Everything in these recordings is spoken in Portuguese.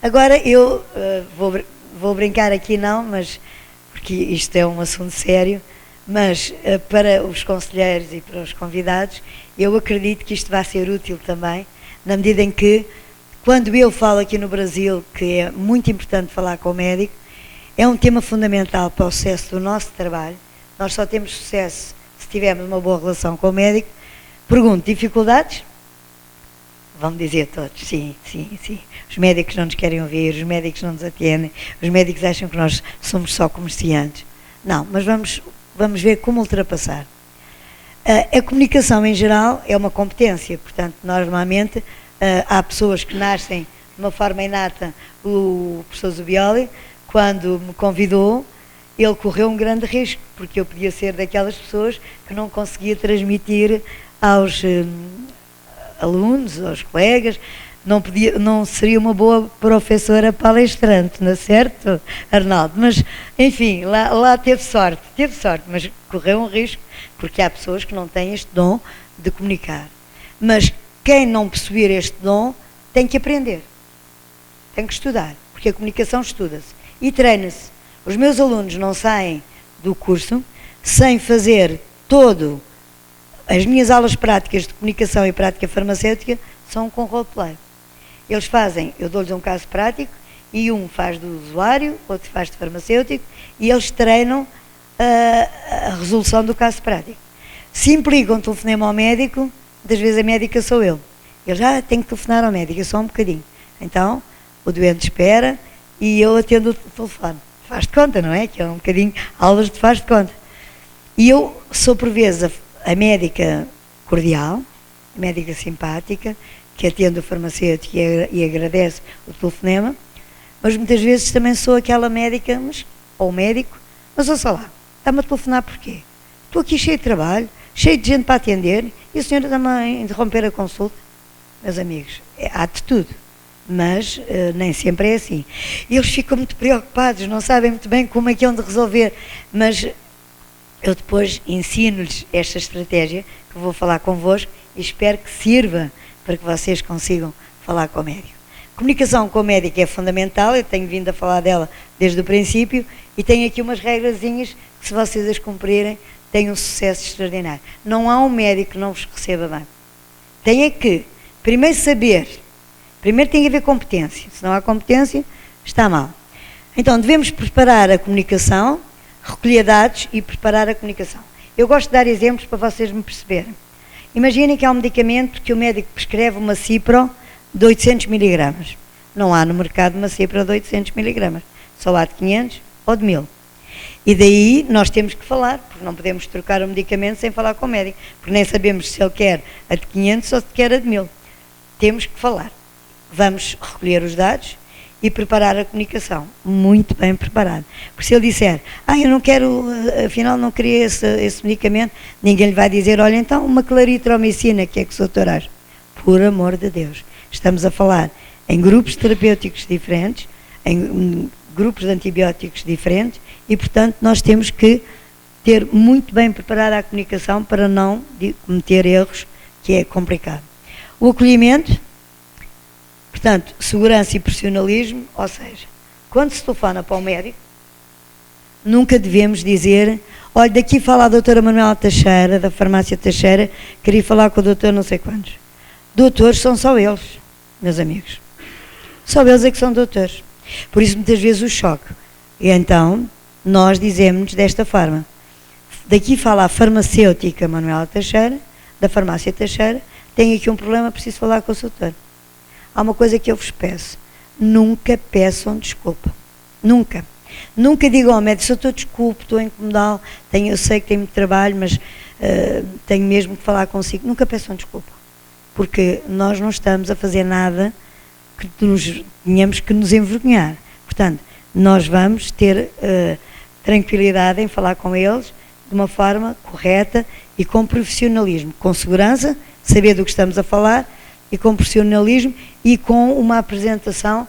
Agora eu vou brincar aqui não, mas porque isto é um assunto sério, mas para os conselheiros e para os convidados, eu acredito que isto vai ser útil também, na medida em que, quando eu falo aqui no Brasil, que é muito importante falar com o médico, é um tema fundamental para o sucesso do nosso trabalho. Nós só temos sucesso se tivermos uma boa relação com o médico. Pergunto, dificuldades? Vão dizer todos, sim. Os médicos não nos querem ouvir, os médicos não nos atendem, os médicos acham que nós somos só comerciantes. Não, mas vamos ver como ultrapassar. A comunicação em geral é uma competência, portanto, normalmente há pessoas que nascem de uma forma inata. O professor Zubioli, quando me convidou, ele correu um grande risco, porque eu podia ser daquelas pessoas que não conseguia transmitir aos alunos, aos colegas, não seria uma boa professora palestrante, não é certo, Arnaldo? Mas, enfim, lá teve sorte, mas correu um risco, porque há pessoas que não têm este dom de comunicar. Mas quem não possuir este dom tem que aprender, tem que estudar, porque a comunicação estuda-se e treina-se. Os meus alunos não saem do curso sem fazer as minhas aulas práticas de comunicação e prática farmacêutica são com roleplay. Eles fazem, eu dou-lhes um caso prático e um faz do usuário, outro faz de farmacêutico e eles treinam a resolução do caso prático. Se implicam um telefonema ao médico, muitas vezes a médica sou eu. Eles já têm que telefonar ao médico, é só um bocadinho. Então, o doente espera e eu atendo o telefone. Faz de conta, não é? Que é um bocadinho aulas de faz de conta. E eu sou, por vezes, a médica cordial, a médica simpática, que atende o farmacêutico e agradece o telefonema, mas muitas vezes também sou aquela médica, ou médico, mas ouça lá, está-me a telefonar porquê? Estou aqui cheio de trabalho, cheio de gente para atender, e a senhora está-me a interromper a consulta. Meus amigos, há de tudo, mas nem sempre é assim. Eles ficam muito preocupados, não sabem muito bem como é que hão de resolver, mas eu depois ensino-lhes esta estratégia que vou falar convosco e espero que sirva para que vocês consigam falar com o médico. Comunicação com o médico é fundamental, eu tenho vindo a falar dela desde o princípio e tenho aqui umas regrazinhas que, se vocês as cumprirem, têm um sucesso extraordinário. Não há um médico que não vos receba bem. Tem que, primeiro tem que haver competência. Se não há competência, está mal. Então, devemos preparar a comunicação, recolher dados e preparar a comunicação. Eu gosto de dar exemplos para vocês me perceberem. Imaginem que há um medicamento que o médico prescreve, uma Cipro de 800 mg. Não há no mercado uma Cipro de 800 mg. Só há de 500 ou de 1000. E daí nós temos que falar, porque não podemos trocar o medicamento sem falar com o médico, porque nem sabemos se ele quer a de 500 ou se quer a de 1000. Temos que falar. Vamos recolher os dados e preparar a comunicação, muito bem preparado. Porque se ele disser, eu não quero, afinal não queria esse medicamento, ninguém lhe vai dizer, olha, então uma claritromicina, que é que o doutor acha? Por amor de Deus. Estamos a falar em grupos terapêuticos diferentes, em grupos de antibióticos diferentes, e portanto nós temos que ter muito bem preparada a comunicação para não cometer erros, que é complicado. O acolhimento, portanto, segurança e profissionalismo, ou seja, quando se telefona para o médico, nunca devemos dizer, olha, daqui fala a doutora Manuela Teixeira, da farmácia Teixeira, queria falar com o doutor não sei quantos. Doutores são só eles, meus amigos. Só eles é que são doutores. Por isso, muitas vezes, o choque. E então, nós dizemos desta forma, daqui fala a farmacêutica Manuela Teixeira, da farmácia Teixeira, tenho aqui um problema, preciso falar com o doutor. Há uma coisa que eu vos peço, nunca peçam desculpa, nunca. Nunca digam ao médico, se eu desculpe, estou a incomodá-lo, eu sei que tenho muito trabalho, mas tenho mesmo que falar consigo. Nunca peçam desculpa, porque nós não estamos a fazer nada que tenhamos que nos envergonhar. Portanto, nós vamos ter tranquilidade em falar com eles de uma forma correta e com profissionalismo, com segurança, saber do que estamos a falar, e com profissionalismo e com uma apresentação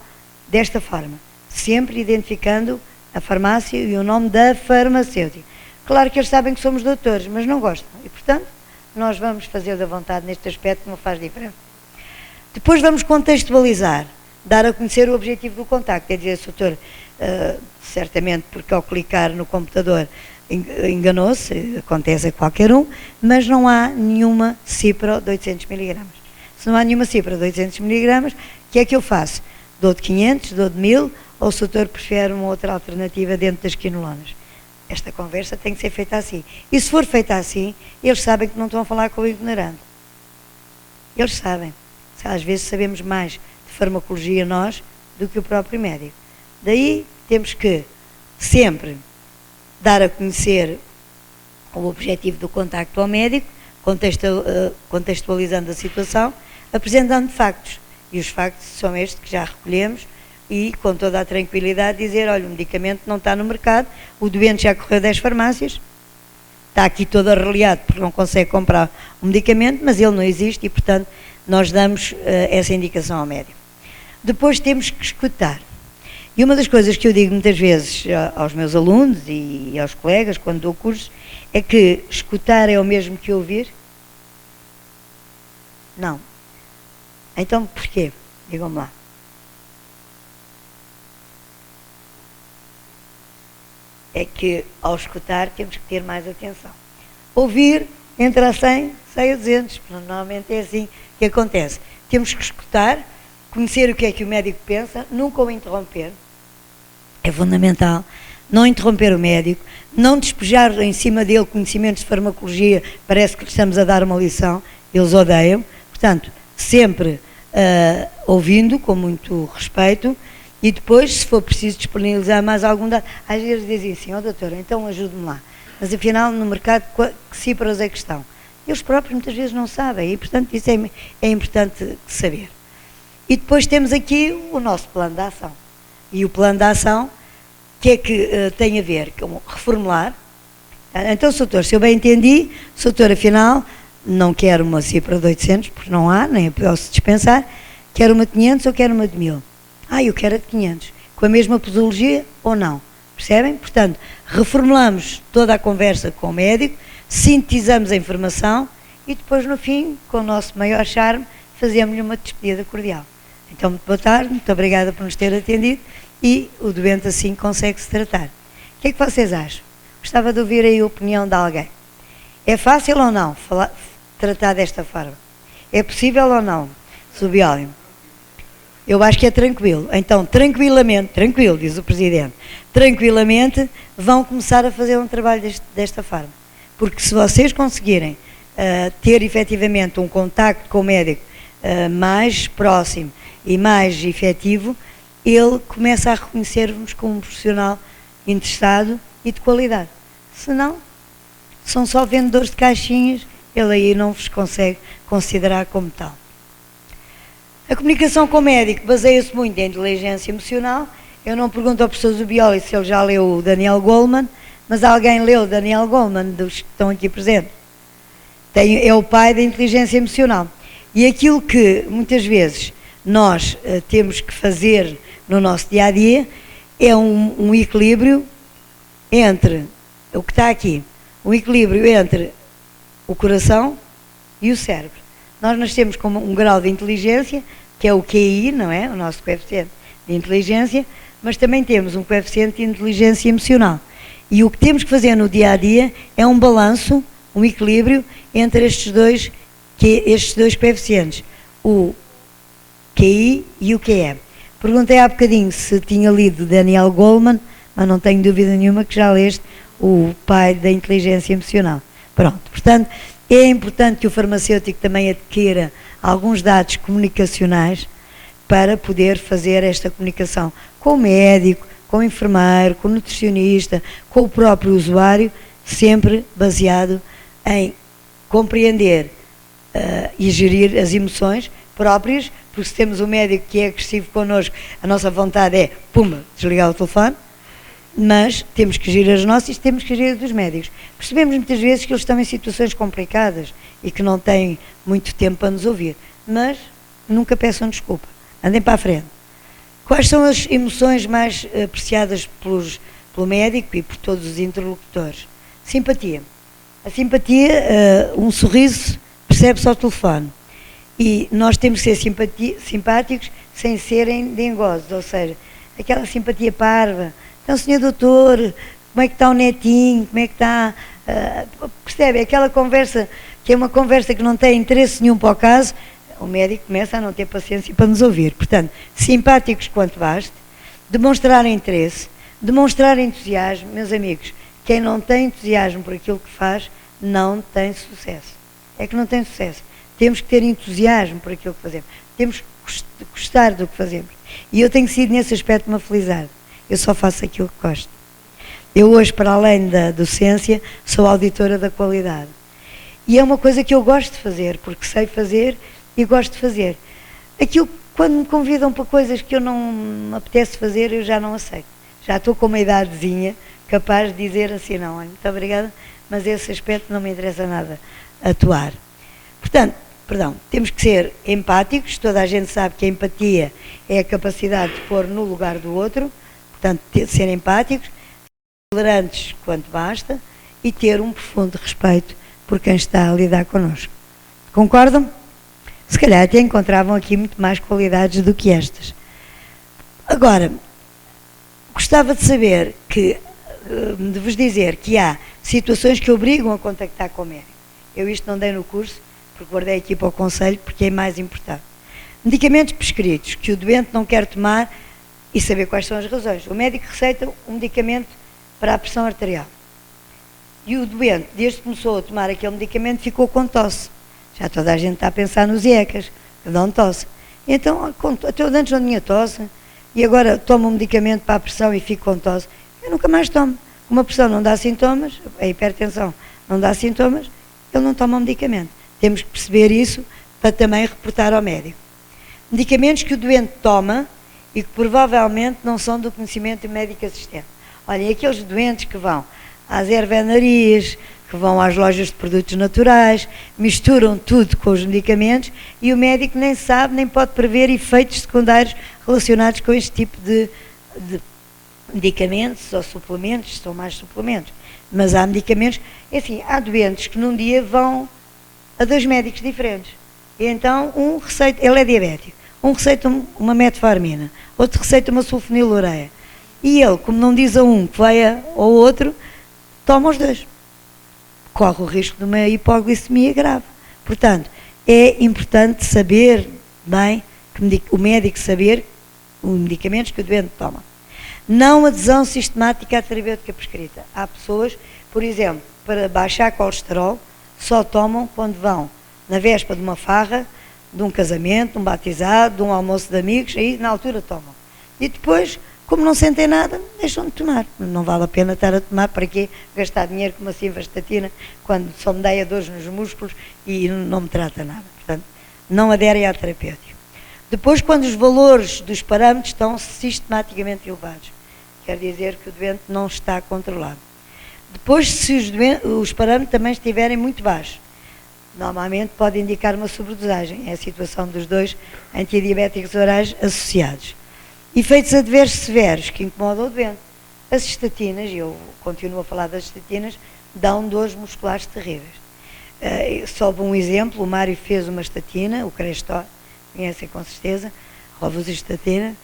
desta forma, sempre identificando a farmácia e o nome da farmacêutica. Claro que eles sabem que somos doutores, mas não gostam, e portanto nós vamos fazer da vontade neste aspecto, que não faz diferença. Depois vamos contextualizar. dar a conhecer o objetivo do contacto, é dizer, doutor, certamente porque ao clicar no computador enganou-se, acontece a qualquer um, mas não há nenhuma cipra de 800 miligramas. Se não há nenhuma cipra de 800 miligramas, o que é que eu faço? Dou de 500, dou de 1000, ou se o doutor prefere uma outra alternativa dentro das quinolonas? Esta conversa tem que ser feita assim. E se for feita assim, eles sabem que não estão a falar com o ignorante. Eles sabem. Às vezes sabemos mais de farmacologia nós do que o próprio médico. Daí temos que sempre dar a conhecer o objetivo do contacto ao médico, contextualizando a situação, apresentando factos. E os factos são estes que já recolhemos e com toda a tranquilidade dizer, olha, o medicamento não está no mercado, o doente já correu 10 farmácias, está aqui todo arreliado porque não consegue comprar o medicamento, mas ele não existe e, portanto, nós damos essa indicação ao médico. Depois temos que escutar. E uma das coisas que eu digo muitas vezes aos meus alunos e aos colegas, quando dou cursos, é que escutar é o mesmo que ouvir? Não. Então, porquê? Digam-me lá. É que, ao escutar, temos que ter mais atenção. Ouvir, entra a 100, sai a 200. Normalmente é assim que acontece. Temos que escutar, conhecer o que é que o médico pensa, nunca o interromper. É fundamental. Não interromper o médico, não despejar em cima dele conhecimentos de farmacologia, parece que lhe estamos a dar uma lição, eles odeiam. Portanto, sempre ouvindo, com muito respeito, e depois, se for preciso disponibilizar mais algum dado, às vezes dizem assim, doutora, então ajude-me lá. Mas afinal, no mercado, que cifras é que estão? Eles próprios muitas vezes não sabem, e portanto isso é importante saber. E depois temos aqui o nosso plano de ação. E o plano de ação, o que é que tem a ver com reformular? Então, doutor, se eu bem entendi, doutor, afinal, não quero uma cifra de 800, porque não há, nem posso dispensar, quero uma de 500 ou quero uma de 1000? Eu quero a de 500, com a mesma posologia ou não? Percebem? Portanto, reformulamos toda a conversa com o médico, sintetizamos a informação e depois, no fim, com o nosso maior charme, fazemos-lhe uma despedida cordial. Então, muito boa tarde, muito obrigada por nos ter atendido e o doente assim consegue-se tratar. O que é que vocês acham? Gostava de ouvir aí a opinião de alguém. É fácil ou não tratar desta forma? É possível ou não? Subbiólium. Eu acho que é tranquilo. Então, tranquilo, diz o Presidente, tranquilamente vão começar a fazer um trabalho desta forma. Porque se vocês conseguirem ter efetivamente um contacto com o médico mais próximo e mais efetivo, ele começa a reconhecer-vos como um profissional interessado e de qualidade. Se não, são só vendedores de caixinhas, ele aí não vos consegue considerar como tal. A comunicação com o médico baseia-se muito em inteligência emocional. Eu não pergunto ao professor Zubioli se ele já leu o Daniel Goleman, mas alguém leu o Daniel Goleman, dos que estão aqui presentes? É o pai da inteligência emocional. E aquilo que muitas vezes nós temos que fazer no nosso dia-a-dia é um equilíbrio entre o que está aqui, um equilíbrio entre o coração e o cérebro. Nós nascemos com um grau de inteligência, que é o QI, não é? O nosso coeficiente de inteligência, mas também temos um coeficiente de inteligência emocional. E o que temos que fazer no dia-a-dia é um balanço, um equilíbrio entre estes dois coeficientes, o QI e o QE. Perguntei há bocadinho se tinha lido Daniel Goleman, mas não tenho dúvida nenhuma que já leste o pai da inteligência emocional. Pronto, portanto, é importante que o farmacêutico também adquira alguns dados comunicacionais para poder fazer esta comunicação com o médico, com o enfermeiro, com o nutricionista, com o próprio usuário, sempre baseado em compreender e gerir as emoções próprias, porque se temos um médico que é agressivo connosco, a nossa vontade é, pumba, desligar o telefone, mas temos que gerir as nossas e temos que gerir as dos médicos. Percebemos muitas vezes que eles estão em situações complicadas e que não têm muito tempo para nos ouvir, mas nunca peçam desculpa, andem para a frente. Quais são as emoções mais apreciadas pelo médico e por todos os interlocutores? Simpatia. A simpatia, um sorriso percebe-se ao telefone. E nós temos que ser simpáticos sem serem dengosos, ou seja, aquela simpatia parva. Então, senhor doutor, como é que está o netinho, como é que está... percebe? Aquela conversa, que é uma conversa que não tem interesse nenhum para o caso, o médico começa a não ter paciência para nos ouvir. Portanto, simpáticos quanto baste, demonstrar interesse, demonstrar entusiasmo. Meus amigos, quem não tem entusiasmo por aquilo que faz, não tem sucesso. É que não tem sucesso. Temos que ter entusiasmo por aquilo que fazemos. Temos que gostar do que fazemos. E eu tenho sido, nesse aspecto, uma felizarda. Eu só faço aquilo que gosto. Eu hoje, para além da docência, sou auditora da qualidade. E é uma coisa que eu gosto de fazer, porque sei fazer e gosto de fazer. Aquilo, quando me convidam para coisas que eu não me apetece fazer, eu já não aceito. Já estou com uma idadezinha capaz de dizer assim, não, muito obrigada, mas esse aspecto não me interessa nada atuar. Portanto, temos que ser empáticos. Toda a gente sabe que a empatia é a capacidade de pôr no lugar do outro. Portanto, ser empáticos, tolerantes quanto basta e ter um profundo respeito por quem está a lidar connosco. Concordam? Se calhar até encontravam aqui muito mais qualidades do que estas. Agora, gostava de saber de vos dizer que há situações que obrigam a contactar com o médico. Eu isto não dei no curso, porque guardei aqui para o conselho, porque é mais importante. Medicamentos prescritos que o doente não quer tomar e saber quais são as razões. O médico receita um medicamento para a pressão arterial. E o doente, desde que começou a tomar aquele medicamento, ficou com tosse. Já toda a gente está a pensar nos IECAs, que dão tosse. E então, até antes não tinha tosse, e agora tomo um medicamento para a pressão e fico com tosse. Eu nunca mais tomo. Como a pressão não dá sintomas, a hipertensão não dá sintomas, ele não toma o medicamento. Temos que perceber isso para também reportar ao médico. Medicamentos que o doente toma e que provavelmente não são do conhecimento do médico assistente. Olhem, aqueles doentes que vão às ervenarias, que vão às lojas de produtos naturais, misturam tudo com os medicamentos e o médico nem sabe, nem pode prever efeitos secundários relacionados com este tipo de medicamentos ou suplementos, são mais suplementos. Mas há medicamentos, assim, há doentes que num dia vão a 2 médicos diferentes. E então, um receita, ele é diabético, um receita uma metformina, outro receita uma sulfonilureia. E ele, como não diz a um que vai ao outro, toma os 2. Corre o risco de uma hipoglicemia grave. Portanto, é importante saber bem, o médico saber os medicamentos que o doente toma. Não adesão sistemática à terapêutica prescrita. Há pessoas, por exemplo, para baixar colesterol, só tomam quando vão na véspera de uma farra, de um casamento, de um batizado, de um almoço de amigos, aí na altura tomam. E depois, como não sentem nada, deixam de tomar. Não vale a pena estar a tomar, para quê? Gastar dinheiro com uma simvastatina, quando só me dá dores nos músculos e não me trata nada. Portanto, não aderem à terapêutica. Depois, quando os valores dos parâmetros estão sistematicamente elevados, quer dizer que o doente não está controlado. Depois, se os parâmetros também estiverem muito baixos, normalmente pode indicar uma sobredosagem. É a situação dos 2 antidiabéticos orais associados. Efeitos adversos severos que incomodam o doente. As estatinas, e eu continuo a falar das estatinas, dão dores musculares terríveis. Só um exemplo, o Mário fez uma estatina, o Crestor, conhecem com certeza, rosuvastatina,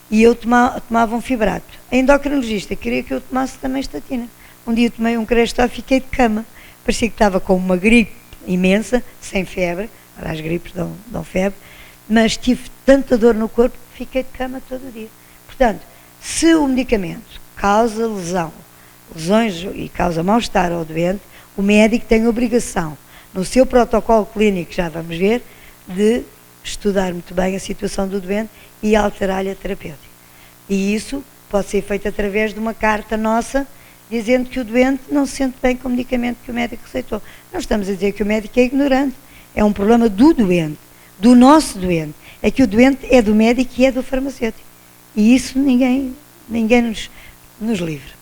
e eu tomava um fibrato. A endocrinologista queria que eu tomasse também estatina. Um dia tomei um Crestor e fiquei de cama. Parecia que estava com uma gripe imensa, sem febre, as gripes dão febre, mas tive tanta dor no corpo que fiquei de cama todo o dia. Portanto, se o medicamento causa lesões e causa mal-estar ao doente, o médico tem a obrigação, no seu protocolo clínico, já vamos ver, de estudar muito bem a situação do doente e alterar-lhe a terapêutica. E isso pode ser feito através de uma carta nossa, dizendo que o doente não se sente bem com o medicamento que o médico receitou. Não estamos a dizer que o médico é ignorante. É um problema do doente, do nosso doente. É que o doente é do médico e é do farmacêutico. E isso ninguém nos livra.